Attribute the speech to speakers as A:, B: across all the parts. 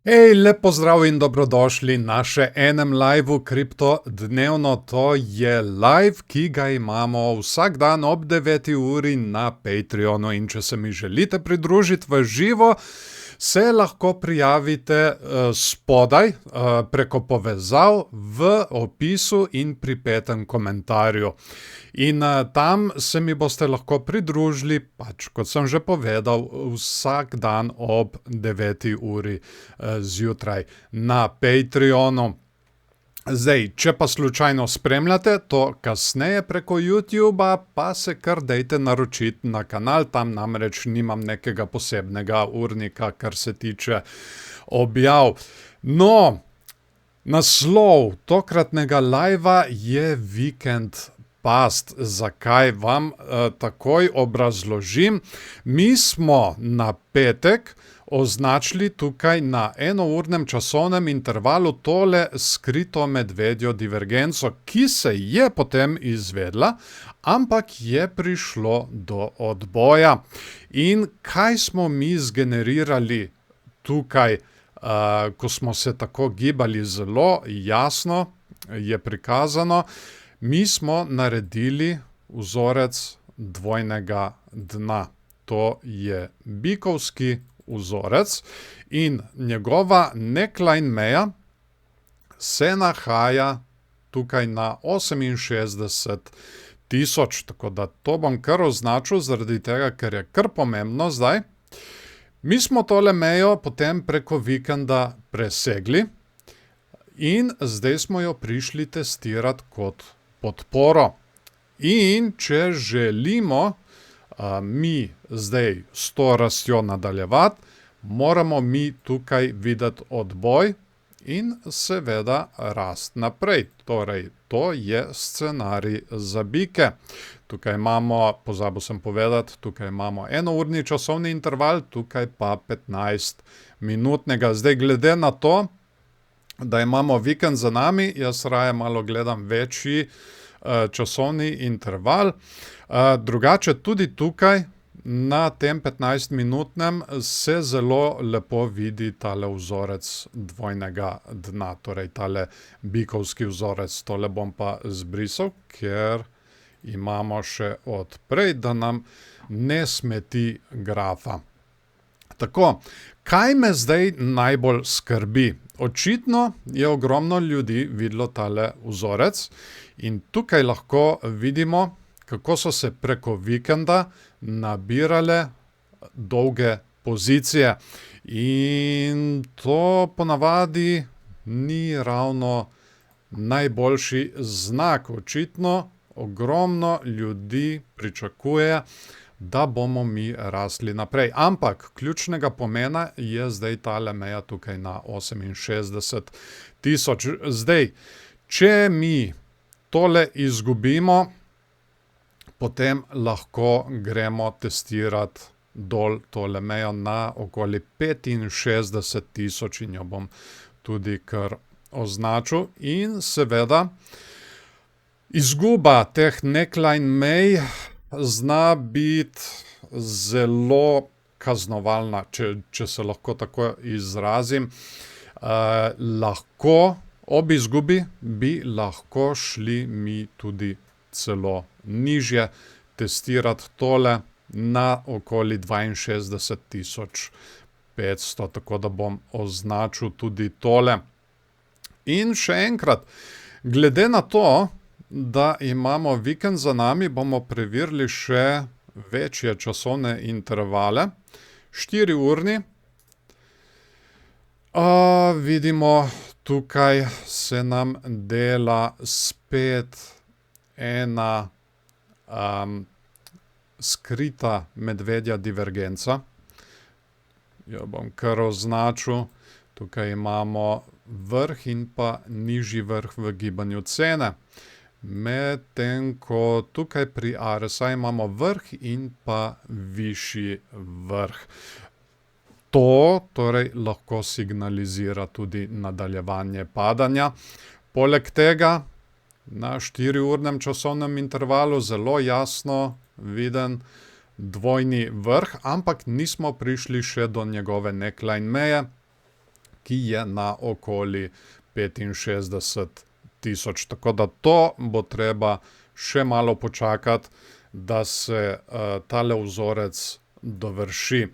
A: Hej, lep pozdrav in dobrodošli na še enem liveu Kripto dnevno. To je live, ki ga imamo vsak dan ob 9. uri na Patreonu. In če se mi želite pridružiti v živo, se lahko prijavite spodaj preko povezav v opisu in pripetem komentarju. In tam se mi boste lahko pridružili, pač kot sem že povedal, vsak dan ob 9. uri zjutraj na Patreonu. Zdaj, če pa slučajno spremljate to kasneje preko YouTuba, pa se kar dejte naročiti na kanal, tam namreč nimam nekega posebnega urnika, kar se tiče objav. No, naslov tokratnega livea je Weekend Past. Zakaj vam takoj obrazložim? Mi smo na petek označili tukaj na enournem časovnem intervalu tole skrito medvedjo divergenco, ki se je potem izvedla, ampak je prišlo do odboja. In kaj smo mi zgenerirali tukaj, ko smo se tako gibali, zelo jasno je prikazano. Mi smo naredili vzorec dvojnega dna. To je bikovski vzorec in njegova neckline meja se nahaja tukaj na 68.000, tako da to bom kar označil, zaradi tega, ker je kar pomembno zdaj. Mi smo tole mejo potem preko vikenda presegli in zdaj smo jo prišli testirati kot podporo. In če želimo mi zdaj s to rastjo nadaljevati, moramo mi tukaj videti odboj in seveda rast naprej. Torej, to je scenarij za bike. Tukaj imamo, pozabil sem povedati, tukaj imamo enourni časovni interval, tukaj pa 15-minutnega. Zdaj, glede na to, da imamo vikend za nami, jaz raje malo gledam večji časovni interval. Drugače tudi tukaj na tem 15-minutnem se zelo lepo vidi tale vzorec dvojnega dna, torej tale bikovski vzorec. Tole bom pa zbrisal, ker imamo še odprej, da nam ne smeti grafa. Tako, kaj me zdaj najbolj skrbi? Očitno je ogromno ljudi videlo tale vzorec in tukaj lahko vidimo, kako so se preko vikenda nabirale dolge pozicije. In to ponavadi ni ravno najboljši znak. Očitno ogromno ljudi pričakuje, da bomo mi rasli naprej. Ampak ključnega pomena je zdaj tale meja tukaj na 68.000. Zdaj, če mi tole izgubimo, potem lahko gremo testirati dol tole mejo na okoli 65.000 in jo bom tudi kar označil. In seveda, izguba teh neckline mej zna biti zelo kaznovalna, če se lahko tako izrazim. Ob izgubi bi lahko šli mi tudi celo nižje testirati tole na okoli 62.500, tako da bom označil tudi tole. In še enkrat, glede na to, da imamo vikend za nami, bomo preverili še večje časovne intervale. 4-urni. Vidimo, tukaj se nam dela spet ena skrita medvedja divergenca. Jo bom kar označil. Tukaj imamo vrh in pa nižji vrh v gibanju cene. Medtem ko tukaj pri RSI imamo vrh in pa višji vrh. To torej lahko signalizira tudi nadaljevanje padanja. Poleg tega na 4-urnem časovnem intervalu zelo jasno viden dvojni vrh, ampak nismo prišli še do njegove neckline meje. ki je na okoli 65.000. Tako da to bo treba še malo počakati, da se tale vzorec dovrši.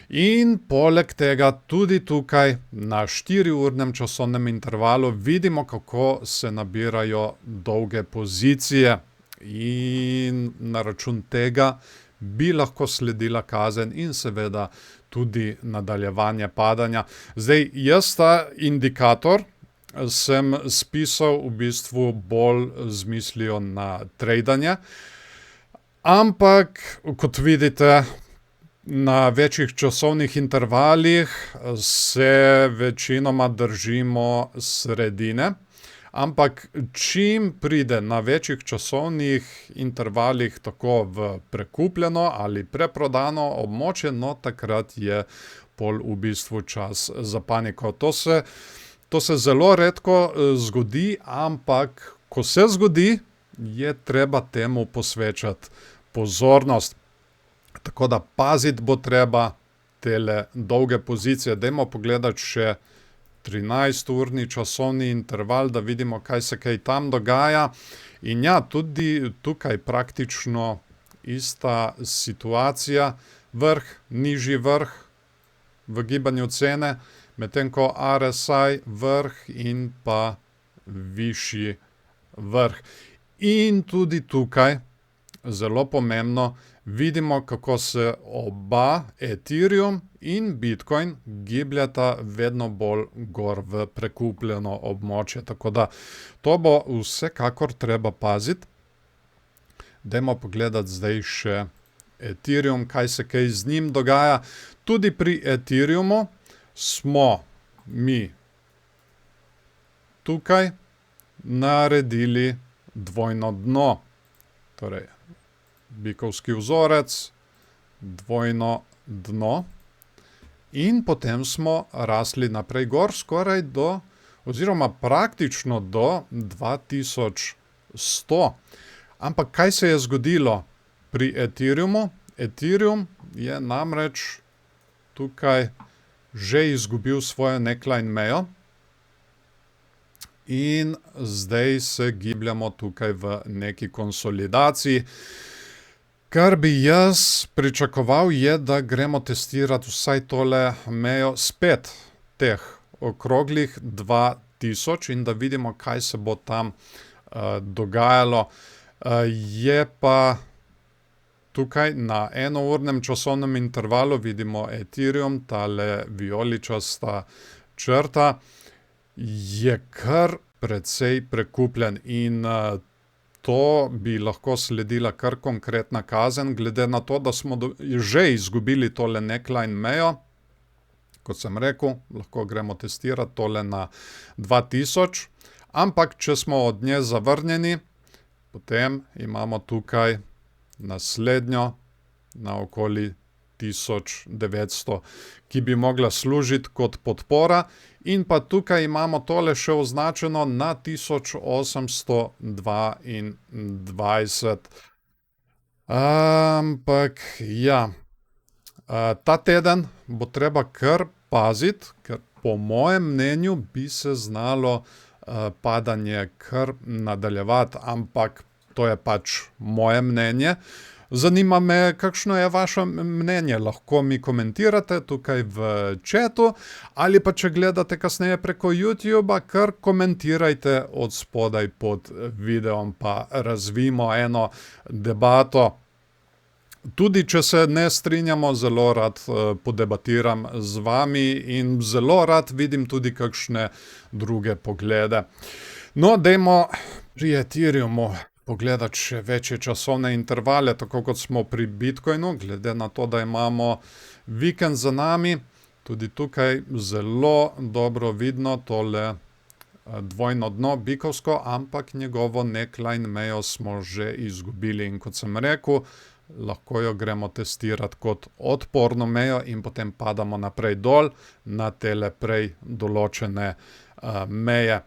A: In poleg tega tudi tukaj na 4-urnem časovnem intervalu vidimo, kako se nabirajo dolge pozicije. In na račun tega bi lahko sledila kazen in seveda tudi nadaljevanje padanja. Zdaj, jaz ta indikator sem spisal v bistvu bolj z mislijo na tradanje, ampak kot vidite, na večjih časovnih intervalih se večinoma držimo sredine, ampak čim pride na večjih časovnih intervalih tako v prekupljeno ali preprodano območje, no takrat je pol v bistvu čas za paniko. To se zelo redko zgodi, ampak ko se zgodi, je treba temu posvečati pozornost. Tako da paziti bo treba tele dolge pozicije. Dajmo pogledati še 13-urni časovni interval, da vidimo, kaj se kaj tam dogaja. In ja, tudi tukaj praktično ista situacija. Vrh, nižji vrh v gibanju cene, medtem ko RSI vrh in pa višji vrh. In tudi tukaj, zelo pomembno, vidimo, kako se oba Ethereum in Bitcoin gibljata vedno bolj gor v prekupljeno območje. Tako da to bo vsekakor treba paziti. Dajmo pogledati zdaj še Ethereum, kaj se kaj z njim dogaja. Tudi pri Ethereumu smo mi tukaj naredili dvojno dno. Torej, bikovski vzorec, dvojno dno in potem smo rasli naprej gor skoraj do, oziroma praktično do 2100. Ampak kaj se je zgodilo pri Ethereumu? Ethereum je namreč tukaj že izgubil svojo neckline mejo in zdaj se gibljamo tukaj v neki konsolidaciji. Kar bi jaz pričakoval je, da gremo testirati vsaj tole mejo spet teh okroglih 2000 in da vidimo, kaj se bo tam dogajalo. Je pa tukaj na enournem časovnem intervalu vidimo Ethereum, tale vijoličasta črta, je kar precej prekupljen in to bi lahko sledila kar konkretna kazen, glede na to, da smo že izgubili tole neckline mejo. Kot sem rekel, lahko gremo testirati tole na 2000, ampak če smo od nje zavrnjeni, potem imamo tukaj naslednjo na okoli 1900, ki bi mogla služiti kot podpora. In pa tukaj imamo tole še označeno na 1822. Ampak ja, ta teden bo treba kar paziti, ker po mojem mnenju bi se znalo padanje kar nadaljevati, ampak to je pač moje mnenje. Zanima me, kakšno je vaše mnenje. Lahko mi komentirate tukaj v chatu ali pa če gledate kasneje preko YouTubea, kar komentirajte od spodaj pod videom, pa razvijmo eno debato. Tudi če se ne strinjamo, zelo rad podebatiram z vami in zelo rad vidim tudi kakšne druge poglede. No, dajmo pri Ethereumu pogledati še večje časovne intervale, tako kot smo pri Bitcoinu, glede na to, da imamo vikend za nami. Tudi tukaj zelo dobro vidno tole dvojno dno bikovsko, ampak njegovo neckline mejo smo že izgubili. In kot sem rekel, lahko jo gremo testirati kot odporno mejo in potem padamo naprej dol na tele prej določene meje.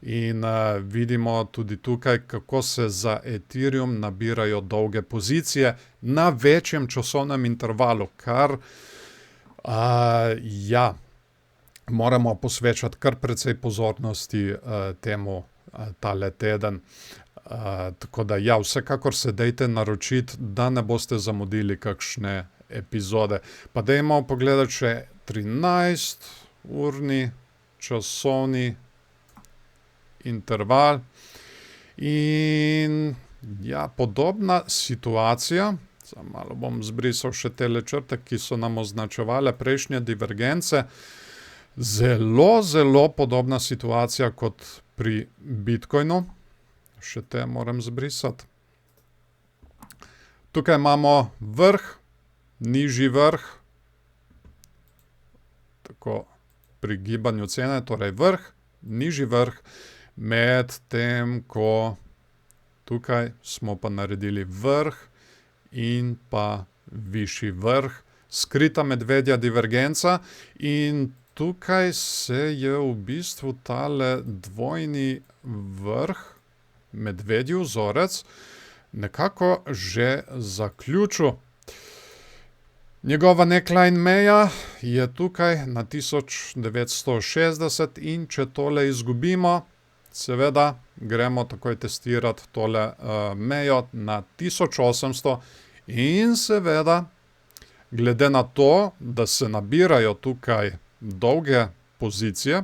A: In vidimo tudi tukaj, kako se za Ethereum nabirajo dolge pozicije na večjem časovnem intervalu, kar ja, moramo posvečati kar precej pozornosti temu tale teden. Tako da ja, vsekakor se dejte naročiti, da ne boste zamudili kakšne epizode. Pa dajmo pogledati še 13-urni časovni interval. In ja, podobna situacija, malo bom zbrisal še tele črte, ki so nam označevale prejšnje divergence. Zelo, zelo podobna situacija kot pri Bitcoinu. Še te moram zbrisati. Tukaj imamo vrh, nižji vrh, tako pri gibanju cene, torej vrh, nižji vrh, med tem, ko tukaj smo pa naredili vrh in pa višji vrh, skrita medvedja divergenca in tukaj se je v bistvu tale dvojni vrh, medvedji vzorec, nekako že zaključil. Njegova neckline meja je tukaj na 1960 in če tole izgubimo, seveda gremo takoj testirati tole mejo na 1800 in seveda, glede na to, da se nabirajo tukaj dolge pozicije,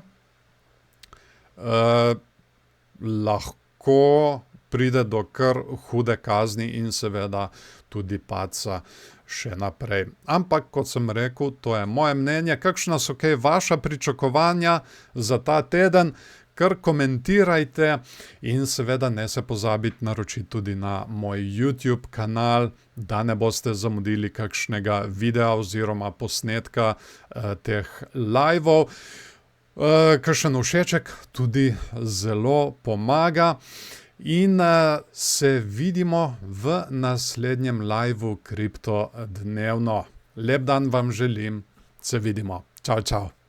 A: lahko pride do kar hude kazni in seveda tudi padca še naprej. Ampak, kot sem rekel, to je moje mnenje. Kakšna so kaj vaša pričakovanja za ta teden? Kar komentirajte in seveda ne se pozabiti naročiti tudi na moj YouTube kanal, da ne boste zamudili kakšnega videa oziroma posnetka teh liveov. Kakšen všeček tudi zelo pomaga in se vidimo v naslednjem liveu Kripto dnevno. Lep dan vam želim, se vidimo. Čau, čau.